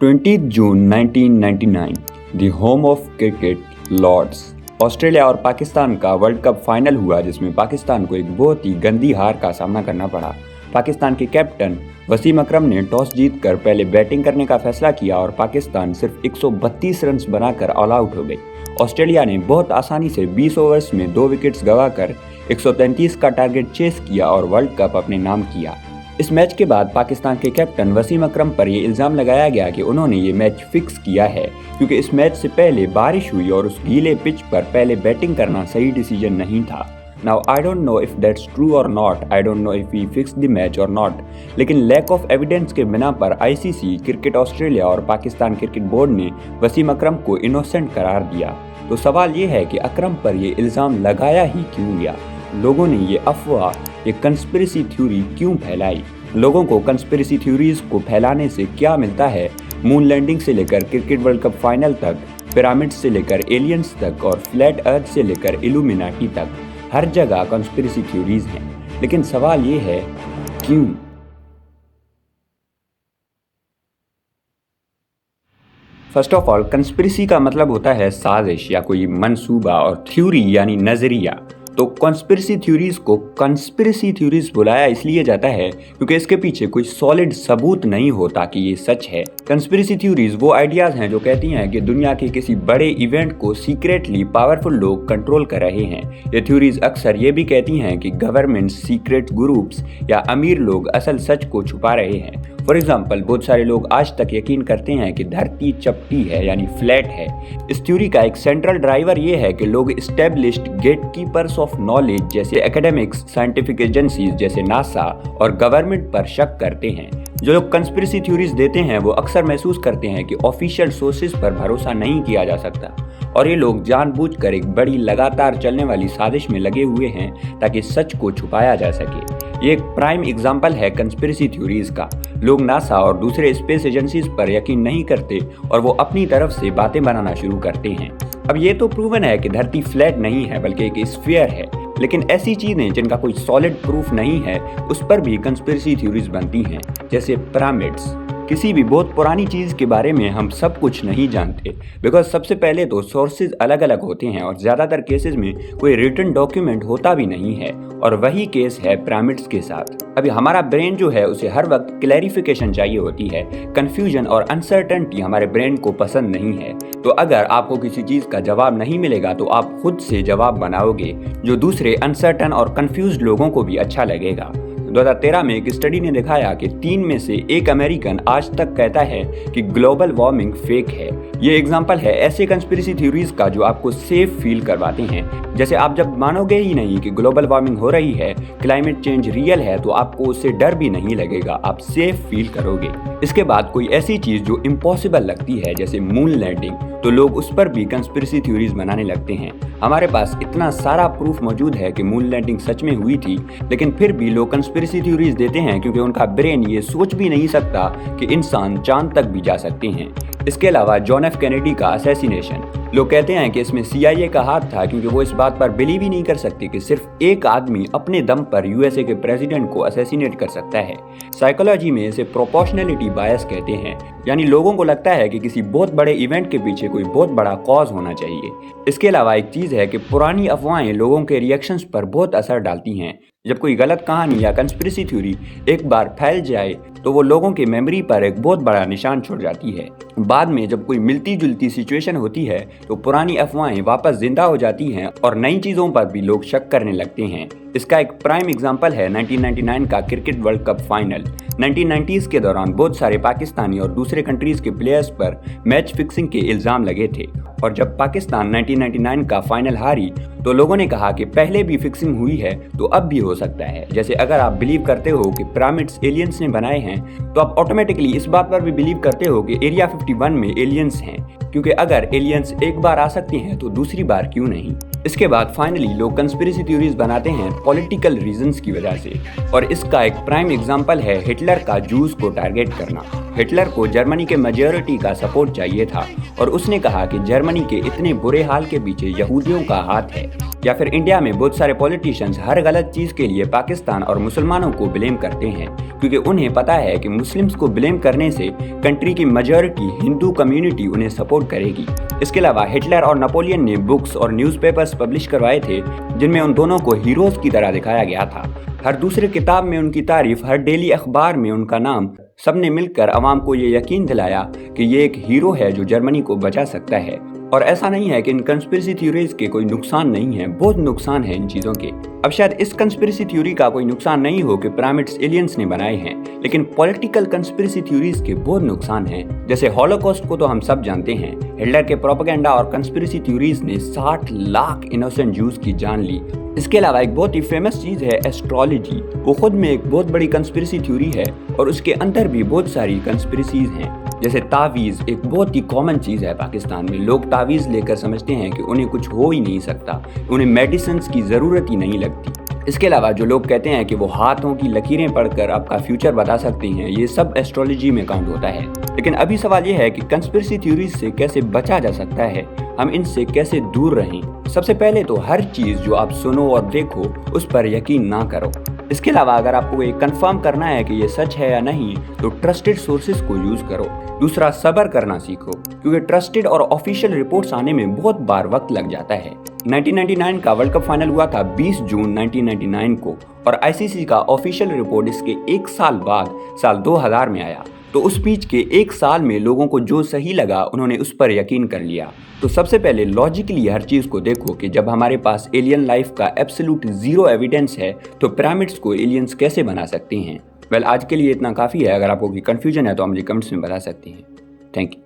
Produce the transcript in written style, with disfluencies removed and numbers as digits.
20 June 1999 the home of cricket Lord's Australia और पाकिस्तान का world cup final हुआ, जिसमें पाकिस्तान को एक बहुत ही गंदी हार का सामना करना पड़ा। पाकिस्तान के कैप्टन वसीम अकरम ने टॉस जीतकर पहले बैटिंग करने का फैसला किया और पाकिस्तान सिर्फ 132 रन बनाकर ऑल आउट हो गई। ऑस्ट्रेलिया ने बहुत आसानी से 20 ओवर्स में 2 विकेट्स गंवाकर 133 का टारगेट चेस किया और वर्ल्ड कप अपने नाम किया। इस मैच के बाद पाकिस्तान के कैप्टन वसीम अकरम पर यह इल्ज़ाम लगाया गया कि उन्होंने ये मैच फिक्स किया है क्योंकि इस मैच से पहले बारिश हुई और उस गीले पिच पर पहले बैटिंग करना सही डिसीजन नहीं था। Now I don't know if that's true or not. I don't know if we fixed the match or not. लेकिन लैक ऑफ एविडेंस के बिना पर आईसीसी, क्रिकेट ऑस्ट्रेलिया और पाकिस्तान क्रिकेट बोर्ड ने वसीम अकरम को इनोसेंट करार दिया। तो सवाल ये है कि अकरम पर ये इल्ज़ाम लगाया ही क्यों गया? लोगों ने ये अफवाह, ये कंस्पिरेसी थ्योरी क्यों फैलाई? लोगों को कंस्पिरेसी थ्योरीज को फैलाने से क्या मिलता है? मून लैंडिंग से लेकर क्रिकेट वर्ल्ड कप फाइनल तक, पिरामिड्स से लेकर एलियंस तक और फ्लैट अर्थ से लेकर इल्यूमिनाटी तक, हर जगह कंस्पिरेसी थ्योरीज हैं। लेकिन सवाल ये है, क्यों? फर्स्ट ऑफ ऑल, कंस्पिरेसी का मतलब होता है साजिश या कोई मंसूबा, और थ्योरी यानी नजरिया। तो कंस्पिरेसी थ्योरीज को कंस्पिरेसी थ्योरीज बुलाया इसलिए जाता है क्योंकि इसके पीछे कोई सॉलिड सबूत नहीं होता कि ये सच है। कंस्पिरेसी थ्योरीज वो आइडियाज हैं जो कहती हैं कि दुनिया के किसी बड़े इवेंट को सीक्रेटली पावरफुल लोग कंट्रोल कर रहे हैं। ये थ्योरीज अक्सर ये भी कहती हैं कि गवर्नमेंट, सीक्रेट ग्रुप्स या अमीर लोग असल सच को छुपा रहे हैं। फॉर एग्जाम्पल, बहुत सारे लोग आज तक यकीन करते हैं कि धरती चपटी है यानी फ्लैट है। इस थ्योरी का एक सेंट्रल ड्राइवर ये है कि लोग एस्टेब्लिश्ड गेटकीपर्स ऑफ नॉलेज जैसे एकेडमिक्स, साइंटिफिक एजेंसीज जैसे नासा और गवर्नमेंट पर शक करते हैं। जो लोग कंस्पिरेसी थ्योरीज देते हैं वो अक्सर महसूस करते हैं कि ऑफिशियल सोर्सेज पर भरोसा नहीं किया जा सकता और ये लोग जानबूझकर एक बड़ी लगातार चलने वाली साजिश में लगे हुए हैं ताकि सच को छुपाया जा सके। ये एक प्राइम एग्जाम्पल है कंस्पिरेसी थ्योरीज का। लोग नासा और दूसरे स्पेस एजेंसीज पर यकीन नहीं करते और वो अपनी तरफ से बातें बनाना शुरू करते हैं। अब ये तो प्रूवन है कि धरती फ्लैट नहीं है बल्कि एक स्फीयर है, लेकिन ऐसी चीजें जिनका कोई सॉलिड प्रूफ नहीं है उस पर भी कंस्पिरेसी थ्योरीज बनती हैं, जैसे पिरामिड्स। किसी भी बहुत पुरानी चीज के बारे में हम सब कुछ नहीं जानते, बिकॉज सबसे पहले तो सोर्सेज अलग अलग होते हैं और ज्यादातर केसेस में कोई रिटन डॉक्यूमेंट होता भी नहीं है, और वही केस है पिरामिड्स के साथ। अभी हमारा ब्रेन जो है उसे हर वक्त क्लैरिफिकेशन चाहिए होती है। कंफ्यूजन और अनसर्टेनिटी हमारे ब्रेन को पसंद नहीं है। तो अगर आपको किसी चीज का जवाब नहीं मिलेगा तो आप खुद से जवाब बनाओगे, जो दूसरे अनसर्टन और कंफ्यूज्ड लोगों को भी अच्छा लगेगा। 2013 में एक स्टडी ने दिखाया कि 3 में से 1 अमेरिकन आज तक कहता है कि ग्लोबल वार्मिंग फेक है। ये एग्जांपल है ऐसे कंस्पिरेसी थ्योरीज का जो आपको सेफ फील करवाते हैं। जैसे आप जब मानोगे ही नहीं कि ग्लोबल वार्मिंग हो रही है, क्लाइमेट चेंज रियल है, तो आपको उससे डर भी नहीं लगेगा, आप सेफ फील करोगे। इसके बाद कोई ऐसी चीज जो इम्पॉसिबल लगती है जैसे मून लैंडिंग, तो लोग उस पर भी कंस्पिरेसी थ्योरीज बनाने लगते हैं। हमारे पास इतना सारा प्रूफ मौजूद है कि मून लैंडिंग सच में हुई थी, लेकिन फिर भी लोग कंस्पिरेसी थ्योरीज देते हैं क्योंकि उनका ब्रेन ये सोच भी नहीं सकता कि इंसान चांद तक भी जा सकते हैं। इसके अलावा जॉन एफ कैनेडी का असैसिनेशन, लोग कहते हैं कि इसमें CIA का हाथ था क्योंकि वो इस बात पर बिलीव ही नहीं कर सकते कि सिर्फ एक आदमी अपने दम पर USA के प्रेसिडेंट को असैसिनेट कर सकता है। साइकोलॉजी में इसे प्रोपोर्शनैलिटी बायस कहते हैं, यानी लोगों को लगता है कि किसी बहुत बड़े इवेंट के पीछे कोई बहुत बड़ा कॉज होना चाहिए। इसके अलावा एक चीज है कि पुरानी अफवाहें लोगों के रिएक्शंस पर बहुत असर डालती हैं। जब कोई गलत कहानी या कंस्पिरेसी थ्योरी एक बार फैल जाए तो वो लोगों की मेमोरी पर एक बहुत बड़ा निशान छोड़ जाती है। बाद में जब कोई मिलती जुलती सिचुएशन होती है तो पुरानी अफवाहें वापस जिंदा हो जाती हैं और नई चीजों पर भी लोग शक करने लगते हैं। इसका एक प्राइम एग्जांपल है 1999 का cricket world cup final. 1990s के दौरान बहुत सारे पाकिस्तानी और दूसरे कंट्रीज के प्लेयर्स पर मैच फिक्सिंग के इल्जाम लगे थे, और जब पाकिस्तान 1999 का फाइनल हारी तो लोगों ने कहा कि पहले भी फिक्सिंग हुई है तो अब भी हो सकता है। जैसे अगर आप बिलीव करते हो कि पिरामिड्स एलियंस ने बनाए हैं तो आप ऑटोमेटिकली इस बात पर भी बिलीव करते हो कि एरिया 51 में एलियंस हैं, क्योंकि अगर एलियंस एक बार आ सकते हैं तो दूसरी बार क्यों नहीं। इसके बाद फाइनली लोग कंस्पिरेसी थ्योरीज बनाते हैं पॉलिटिकल रीजंस की वजह से, और इसका एक प्राइम एग्जांपल है हिटलर का जूस को टारगेट करना। हिटलर को जर्मनी के मेजॉरिटी का सपोर्ट चाहिए था और उसने कहा कि जर्मनी के इतने बुरे हाल के पीछे यहूदियों का हाथ है। या फिर इंडिया में बहुत सारे पॉलिटिशियंस हर गलत चीज के लिए पाकिस्तान और मुसलमानों को ब्लेम करते हैं क्योंकि उन्हें पता है कि मुस्लिम्स को ब्लेम करने से कंट्री की मेजॉरिटी हिंदू कम्युनिटी उन्हें सपोर्ट करेगी। इसके अलावा हिटलर और नेपोलियन ने बुक्स और न्यूज़पेपर्स पब्लिश करवाए थे जिनमें उन दोनों को हीरोज की तरह दिखाया गया था। हर दूसरे किताब में उनकी तारीफ, हर डेली अखबार में उनका नाम। सबने मिलकर अवाम को ये यकीन दिलाया कि ये एक हीरो है जो जर्मनी को बचा सकता है। और ऐसा नहीं है कि इन कंस्पिरेसी थ्योरीज के कोई नुकसान नहीं है, बहुत नुकसान है इन चीजों के। अब शायद इस कंस्पिरेसी थ्योरी का कोई नुकसान नहीं हो कि पिरामिड्स एलियंस ने बनाए हैं, लेकिन पॉलिटिकल कंस्पिरेसी थ्योरीज के बहुत नुकसान हैं। जैसे हॉलोकॉस्ट को तो हम सब जानते हैं, हिटलर के प्रोपेगेंडा और कंस्पिरेसी थ्योरीज ने 60 लाख इनोसेंट जूस की जान ली। इसके अलावा एक बहुत ही फेमस चीज है एस्ट्रोलॉजी। वो खुद में एक बहुत बड़ी कंस्पिरेसी थ्योरी है और उसके अंदर भी बहुत सारी कंस्पिरेसीज हैं। जैसे तावीज़ एक बहुत ही कॉमन चीज़ है पाकिस्तान में। लोग तावीज़ लेकर समझते हैं कि उन्हें कुछ हो ही नहीं सकता, उन्हें मेडिसिन की ज़रूरत ही नहीं लगती। इसके अलावा जो लोग कहते हैं कि वो हाथों की लकीरें पढ़कर आपका फ्यूचर बता सकते हैं, ये सब एस्ट्रोलॉजी में काउंट होता है। लेकिन अभी सवाल ये है कि कंस्पिरेसी थ्योरीज से कैसे बचा जा सकता है, हम इनसे कैसे दूर रहें। सबसे पहले तो हर चीज़ जो आप सुनो और देखो उस पर यकीन ना करो। इसके अलावा अगर आपको ये कंफर्म करना है कि ये सच है या नहीं, तो ट्रस्टेड सोर्सेज को यूज करो। दूसरा, सब्र करना सीखो, क्योंकि ट्रस्टेड और ऑफिशियल रिपोर्ट्स आने में बहुत बार वक्त लग जाता है। 1999 का वर्ल्ड कप फाइनल हुआ था 20 जून 1999 को और आईसीसी का ऑफिशियल रिपोर्ट इसके एक साल बाद साल 2000 में आया। तो उस बीच के एक साल में लोगों को जो सही लगा उन्होंने उस पर यकीन कर लिया। तो सबसे पहले लॉजिकली हर चीज़ को देखो कि जब हमारे पास एलियन लाइफ का एब्सोल्यूट जीरो एविडेंस है तो पिरामिड्स को एलियंस कैसे बना सकते हैं। वेल, आज के लिए इतना काफ़ी है। अगर आपको कोई कंफ्यूजन है तो आप मुझे कमेंट्स में बता सकते हैं। Thank you.